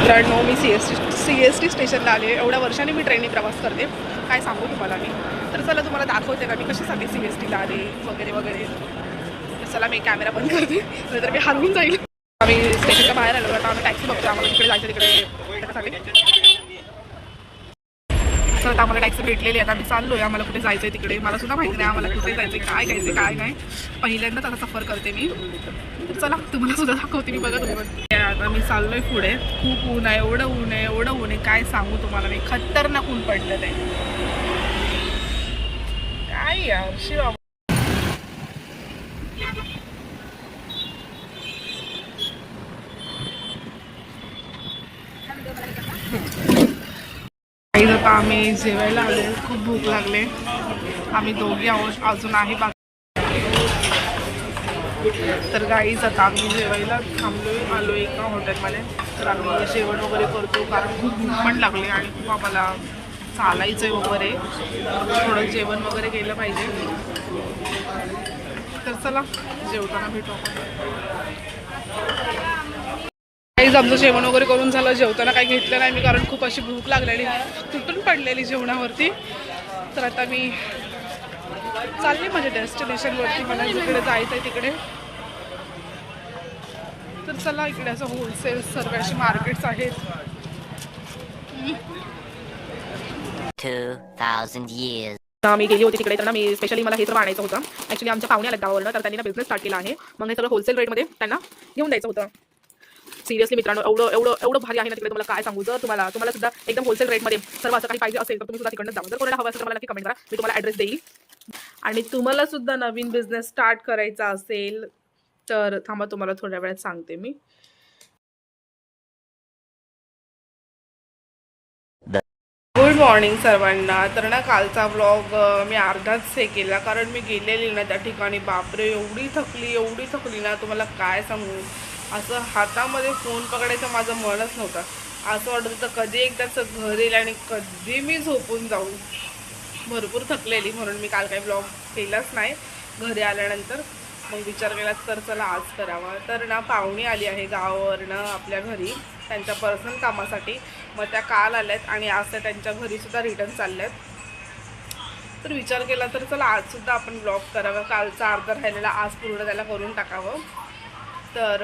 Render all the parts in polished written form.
मित्रांनो, मी C S T स्टेशनला आले. एवढ्या वर्षांनी मी ट्रेनने प्रवास करते. काय सांगू तुम्हाला मी. तर चला तुम्हाला दाखवते का मी कशासाठी CSTला आले वगैरे वगैरे. तर चला मी कॅमेरा बंद करते, नाहीतर मी हरवून जाईल. आम्ही स्टेशनच्या बाहेर आलो, आता आम्ही टॅक्सी बघतो. आम्हाला तिकडे जायचं, तिकडे त्याच्यासाठी. तर आम्हाला टॅक्सी भेटलेली आहे. आता आम्ही चाललो आहे. आम्हाला कुठे जायचं आहे तिकडे. मला सुद्धा माहिती नाही आम्हाला कुठे जायचं आहे, काय घ्यायचं काय नाही. पहिल्यांदाच आता सफर करते मी. तर चला तुम्हाला सुद्धा दाखवते मी. बघा तुम्ही. आता मी चाललोय पुढे. खूप ऊन आहे, एवढं ऊन आहे, एवढं ऊन आहे, काय सांगू तुम्हाला मी. खतरनाक ऊन पडलं आहे. काय यार शिवा. आता आम्ही जेवायला आले. खूप भूक लागले. आम्ही दोघी आहोत, अजून आहे बाकी. तर गाईज आता आम्ही जेवायला आलो एका हॉटेलमध्ये. तर आम्ही जेवण वगैरे करतो, कारण खूप भूक पण लागली आणि खूप आम्हाला चालायचं आहे वगैरे. थोडं जेवण वगैरे केलं पाहिजे. तर चला जेवताना भेटू आपण. काहीच आमचं जेवण वगैरे करून झालं. जेवताना काही घेतलं नाही मी, कारण खूप अशी भूक लागलेली, तुटून पडलेली जेवणावरती. तर आता मी चालले माझ्या डेस्टिनेशनवरती. मला जिकडे जायचं आहे तिकडे. तर चला, इकडे असं होलसेल सर्व अशी मार्केट्स आहेत. 2000 years. मी गेली होती तिकडे. तर मी स्पेशली मला हे तर आणायचं होतं. ॲक्च्युली आमच्या पाहुणे आल्या गावावरनं, तर त्यांनी बिझनेस स्टार्ट केला आहे. मग हे सगळं होलसेल रेटमध्ये त्यांना घेऊन द्यायचं होतं. सिरियसली मित्रांनो, एवढं भारी आहे ना तिकडे, तुम्हाला काय सांगू. जर तुम्हाला सुद्धा एकदम होलसेल रेटमध्ये सर्व असं काही पाहिजे असेल तर तुम्ही सुद्धा तिकडनं जावा. जर कोणाला हवं असेल तर मला नक्की कमेंट करा, मी तुम्हाला ॲड्रेस देईल. आणि तुम्हाला सुद्धा नवीन बिझनेस स्टार्ट करायचा असेल तर थांबा, तुम्हाला थोड्या वेळात सांगते मी. गुड मॉर्निंग सर्वांना. तर ना कालचा व्लॉग मी अर्धाच हे केला, कारण मी गेलेली ना त्या ठिकाणी. बापरे, एवढी थकली ना, तुम्हाला काय सांगू. असं हातामध्ये फोन पकडायचं माझं मनच नव्हतं. असं वाटत होतं कधी एकदाचं घर येईल आणि कधी मी झोपून जाऊ. भरपूर थकलेली, म्हणून मी काल काही व्लॉग केलाच नाही. घरी आल्यानंतर मग विचार केला तर चला आज करावा. तर ना पाहुणी आली आहे गावावरनं आपल्या घरी त्यांच्या पर्सनल कामासाठी. मग त्या काल आल्यात आणि आज त्या त्यांच्या घरीसुद्धा रिटर्न चालल्यात. तर विचार केला तर चला आजसुद्धा आपण ब्लॉग करावा. कालचा अर्धा राहिलेला आज पूर्ण त्याला करून टाकावं. तर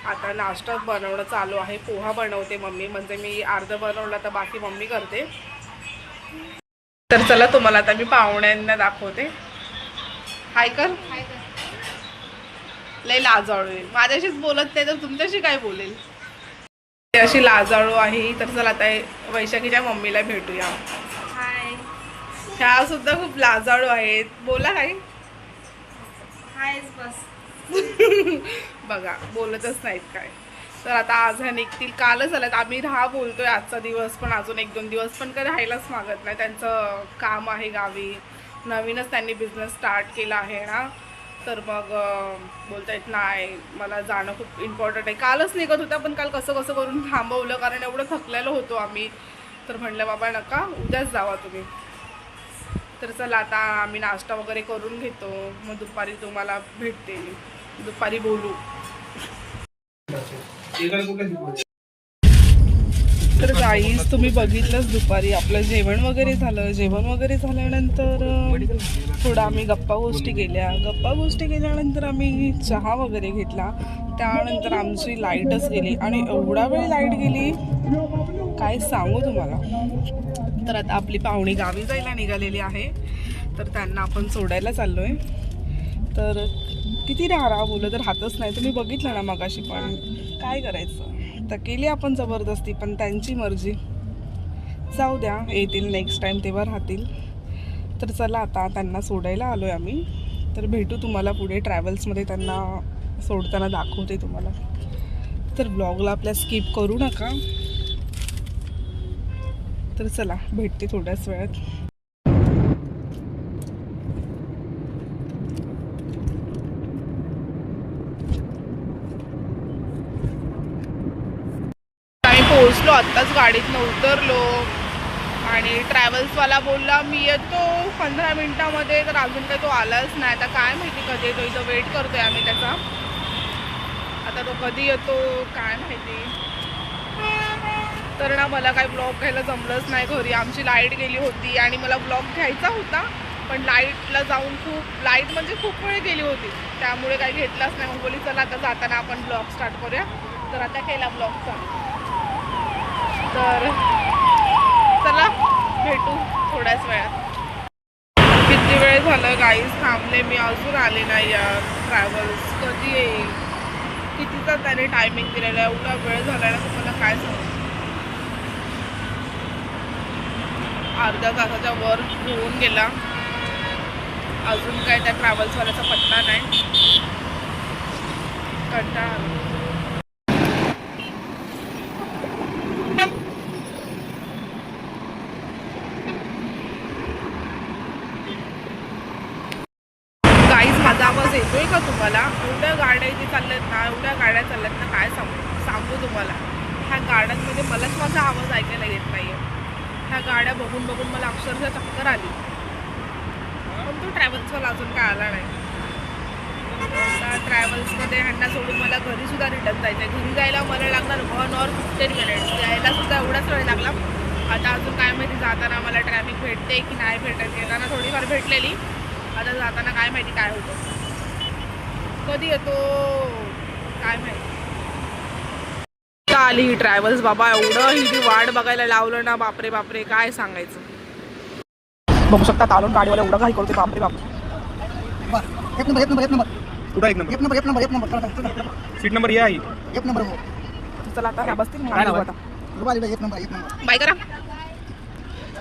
आता नाश्ता बनवणं चालू आहे. पोहा बनवते मम्मी, म्हणजे मी अर्धं बनवलं तर बाकी मम्मी करते. तर चला तुम्हाला आता मी पाहुण्यांना दाखवते. हाय कर. लय लाजाळू आहे, माझ्याशीच बोलत नाही तर तुमच्याशी काय बोलेल. अशी लाजाळू आहे. तर चला आता वैशाखीच्या मम्मीला भेटूया. हाय. ह्या सुद्धा खूप लाजाळू आहेत. बोला काय. हाय बस. बघा बोलतच नाहीत काय. तर आता आज ह्या निघतील. कालच आल्यात. आम्ही बोलतोय आजचा दिवस, पण अजून 1-2 दिवस पण काय राहायलाच मागत नाही. त्यांचं काम आहे गावी, नवीनच त्यांनी बिझनेस स्टार्ट केला आहे ना. तर मग बोलता येत नाही, मला जाणं खूप इम्पॉर्टंट आहे. कालच निघत होता, पण काल कसं करून थांबवलं, कारण एवढं थकलेलो होतो आम्ही. तर म्हणलं बाबा नका, उद्याच जावा तुम्ही. तर चला आता आम्ही नाश्ता वगैरे करून घेतो, मग दुपारी तुम्हाला भेटते. दुपारी बोलू. तर गाईज तुम्ही बघितलंच, दुपारी आपलं जेवण वगैरे झालं. जेवण वगैरे झाल्यानंतर थोडं आम्ही गप्पा गोष्टी केल्यानंतर आम्ही चहा वगैरे घेतला. त्यानंतर आमची लाईटच गेली आणि एवढा वेळ लाईट गेली काय सांगू तुम्हाला. तर आता आपली पाहुणी गावी जायला निघालेली आहे, तर त्यांना आपण सोडायला चाललो आहे. तर किती राहा बोललं तर राहतच नाही. तुम्ही बघितलं ना मगाशी, पण काय करायचं. तर केली आपण जबरदस्ती, पण त्यांची मर्जी. जाऊ द्या, येतील नेक्स्ट टाईम तेव्हा राहतील. तर चला आता त्यांना सोडायला आलो आहे आम्ही. तर भेटू तुम्हाला पुढे. ट्रॅव्हल्समध्ये त्यांना सोडताना दाखवते तुम्हाला. तर ब्लॉगला आपल्या स्किप करू नका. तर चला भेटते थोड्याच वेळात. पोहोचलो, आत्ताच गाडीतनं उतरलो आणि ट्रॅव्हल्सवाला बोलला मी येतो 15 मिनिटामध्ये. तर अजून काही तो आलाच नाही. आता काय माहिती कधी येतो, इथं वेट करतोय आम्ही त्याचा. आता तो कधी येतो काय माहिती. तर ना मला काही ब्लॉग घ्यायला जमलंच नाही घरी. आमची लाईट गेली होती आणि मला ब्लॉग घ्यायचा होता, पण लाईटला जाऊन लाईट म्हणजे खूप वेळ गेली होती, त्यामुळे काही घेतलाच नाही. मग बोली चला आता जाताना आपण ब्लॉग स्टार्ट करूया. तर आता केला ब्लॉग चालू. तर चला भेटू थोड्याच वेळात. किती वेळ झालं गाईज थांबले मी, अजून आले नाही यार. ट्रॅव्हल्स कधी येईल, कितीचा त्याने टायमिंग दिलेला आहे, एवढा वेळ झाला ना तुम्हाला काय सांगू. अर्ध्या तासाच्या वर होऊन गेला, अजून काय त्या ट्रॅव्हल्सवाल्याचा पत्ता नाही. कंटाळा आला. गाईज माझा आवाज येतोय का तुम्हाला? एवढ्या गाड्या इथे चालल्यात ना, एवढ्या गाड्या चालल्यात ना, काय सांगू तुम्हाला. ह्या गाड्यांमध्ये मलाच माझा आवाज ऐकायला येत नाही आहे. ह्या गाड्या बघून बघून मला अक्षरशः चक्कर आली. पण तो ट्रॅव्हल्सवाला अजून काय आला नाही. ट्रॅव्हल्समध्ये ह्यांना सोडून मला घरीसुद्धा रिटर्न जायचं आहे. घरी जायला मला लागणार 1 or 15 minutes. यायलासुद्धा एवढाच वेळ लागला. आता अजून काय माहिती जाताना मला ट्रॅफिक भेटते की नाही भेटत. येताना थोडीफार भेटलेली, आता जाताना काय माहिती काय होतं, कधी येतो काय माहिती. आली ही ट्रॅव्हल्स बाबा, एवढं ही वाट बघायला लावलं ना, बापरे बापरे काय सांगायचं. बघू शकता तालून गाडीवाला एवढं घाई करते, बापरे बापरे. एक नंबर एक नंबर एक नंबर कुठं एक नंबर एक नंबर एक नंबर एक नंबर सीट नंबर या आहे. एक नंबर हो. चला आता ह्या बसतील काय नाव आहे? आता रुपा एक नंबर एक नंबर बाय करा.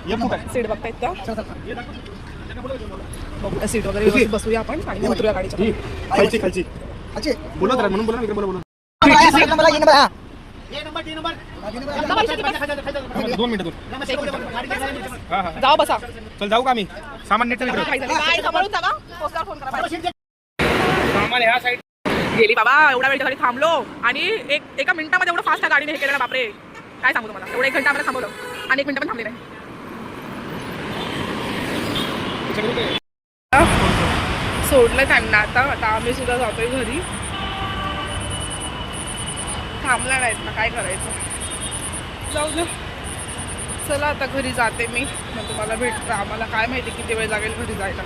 एक कुठं आहे? सीट बघतायत का? चल चल बघूया सीट वगैरे व्यवस्थित बसूया आपण आणि उतरूया गाडीच्या. ही, खालची खालची अच्छे बोला जरा, म्हणून बोला ना, इकडे बोला बोला. एक नंबर एक नंबर हां 2 मिनिटं हा हा जाऊ बसा. चल जाऊ का आम्ही? सामान नेट इकडे. काय सांभाळून जावा. पोस्टवर फोन करा बाहेर. सामान ह्या साईड गेली बाबा, एवढा वेळ गाडी थांबलो आणि एका मिनिटामध्ये एवढं फास्ट गाडीने हे केलं ना, बापरे काय सांगू तुम्हाला. एवढं 1 घंटा आम्हाला थांबवलं आणि 1 मिनिट पण थांबले नाही. सोडलं त्यांना. आता आम्ही सुद्धा जातोय घरी. थांबला नाहीत ना, काय करायचं. जाऊ दे, चला आता घरी जाते मी, मग तुम्हाला भेटतं. आम्हाला काय माहिती किती वेळ लागेल घरी जायला.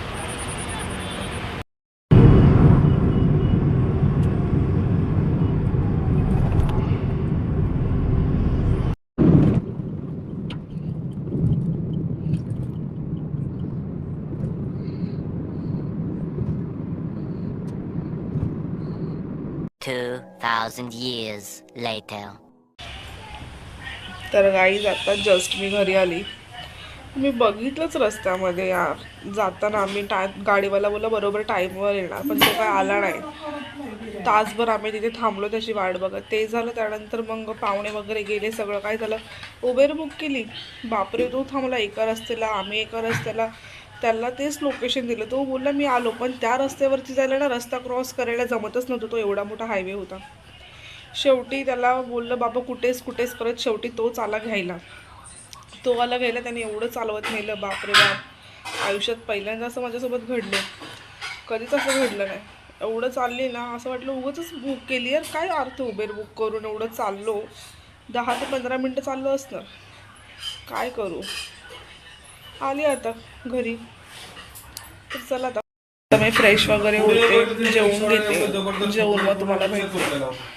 $2,000 years later. तर गाईज आता जस्ट मी घरी आली. मी बघितलंच रस्त्यामध्ये यार जाताना, आम्ही गाडीवाला बोला बरोबर टाईमवर येणार, पण तो काय आला नाही. तासभर आम्ही तिथे थांबलो त्याची वाट बघत. ते झालं, त्यानंतर मग पाहुणे वगैरे गेले, सगळं काय झालं. उबेर बुक केली, बापरे तो थांबला एका रस्त्याला, आम्ही एका रस्त्याला. त्याला तेच लोकेशन दिलं, तो बोलला मी आलो, पण त्या रस्त्यावरती जायला ना रस्ता क्रॉस करायला जमतच नव्हतं. तो एवढा मोठा हायवे होता. शेवटी त्याला बोललं बाबा कुठेच करत शेवटी तोच आला घ्यायला. तो आला घ्यायला, त्याने एवढं चालवत नेलं, बापरे बाप. आयुष्यात पहिल्यांदा असं माझ्यासोबत घडलं, कधीच असं घडलं नाही. एवढं चालली ना, असं वाटलं उगाचच बुक केली यार, काय अर्थ उबेर बुक करून. एवढं चाललो, 10 ते 15 मिनटं चाललं असणार, काय करू. आली आता घरी. तर चला आता मी फ्रेश वगैरे होते, जेवून घेते, जेवून मग तुम्हाला भेटते.